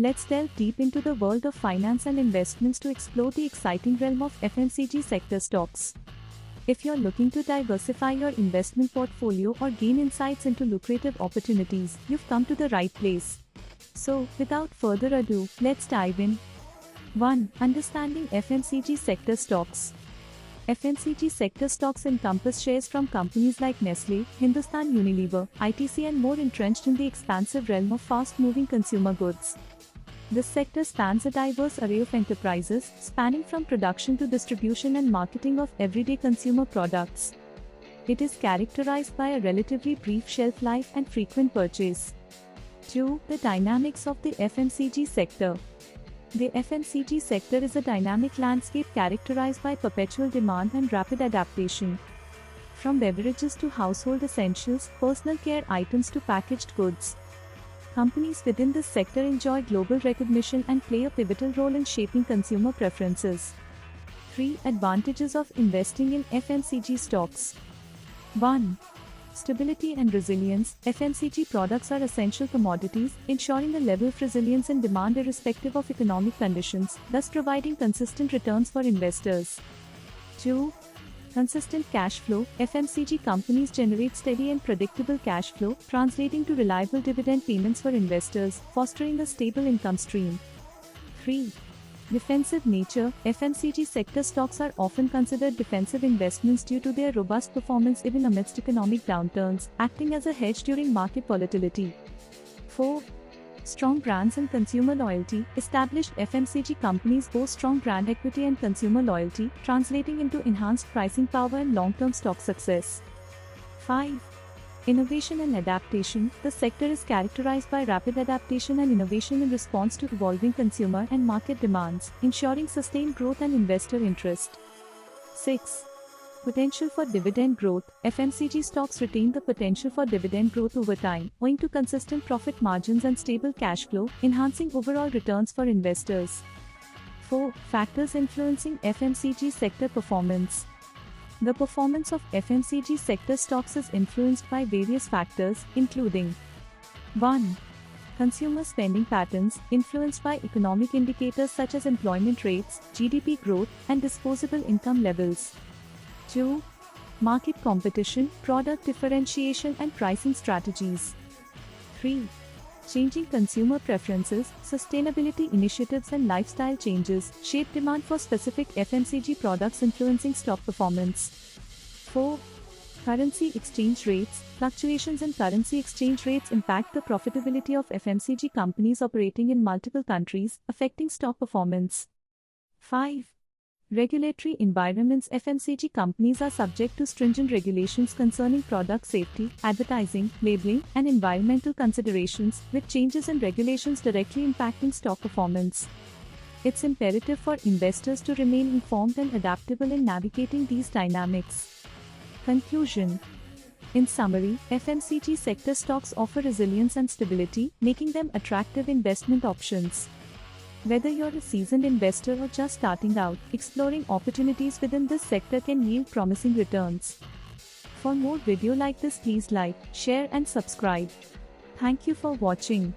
Let's delve deep into the world of finance and investments to explore the exciting realm of FMCG sector stocks. If you're looking to diversify your investment portfolio or gain insights into lucrative opportunities, you've come to the right place. So, without further ado, let's dive in. 1. Understanding FMCG sector stocks. FMCG sector stocks encompass shares from companies like Nestle, Hindustan Unilever, ITC and more entrenched in the expansive realm of fast-moving consumer goods. This sector spans a diverse array of enterprises, spanning from production to distribution and marketing of everyday consumer products. It is characterized by a relatively brief shelf life and frequent purchase. 2. The dynamics of the FMCG sector. The FMCG sector is a dynamic landscape characterized by perpetual demand and rapid adaptation. From beverages to household essentials, personal care items to packaged goods, companies within this sector enjoy global recognition and play a pivotal role in shaping consumer preferences. 3. Advantages of investing in FMCG stocks. 1. Stability and resilience. FMCG products are essential commodities, ensuring a level of resilience in demand irrespective of economic conditions, thus providing consistent returns for investors. 2. Consistent cash flow. FMCG companies generate steady and predictable cash flow, translating to reliable dividend payments for investors, fostering a stable income stream. 3. Defensive nature. FMCG sector stocks are often considered defensive investments due to their robust performance even amidst economic downturns, acting as a hedge during market volatility. 4. Strong brands and consumer loyalty. Established FMCG companies boast strong brand equity and consumer loyalty, translating into enhanced pricing power and long-term stock success. 5. Innovation and adaptation. The sector is characterized by rapid adaptation and innovation in response to evolving consumer and market demands, ensuring sustained growth and investor interest. 6. Potential for dividend growth. FMCG stocks retain the potential for dividend growth over time, owing to consistent profit margins and stable cash flow, enhancing overall returns for investors. 4. Factors influencing FMCG sector performance. The performance of FMCG sector stocks is influenced by various factors, including 1. Consumer spending patterns, influenced by economic indicators such as employment rates, GDP growth, and disposable income levels. 2. Market competition, product differentiation and pricing strategies. 3. Changing consumer preferences, sustainability initiatives and lifestyle changes shape demand for specific FMCG products influencing stock performance. 4. Currency exchange rates. Fluctuations in currency exchange rates impact the profitability of FMCG companies operating in multiple countries, affecting stock performance. 5. Regulatory environments. FMCG companies are subject to stringent regulations concerning product safety, advertising, labeling, and environmental considerations, with changes in regulations directly impacting stock performance. It's imperative for investors to remain informed and adaptable in navigating these dynamics. Conclusion. In summary, FMCG sector stocks offer resilience and stability, making them attractive investment options. Whether you're a seasoned investor or just starting out, exploring opportunities within this sector can yield promising returns. For more video like this, please like, share and subscribe. Thank you for watching.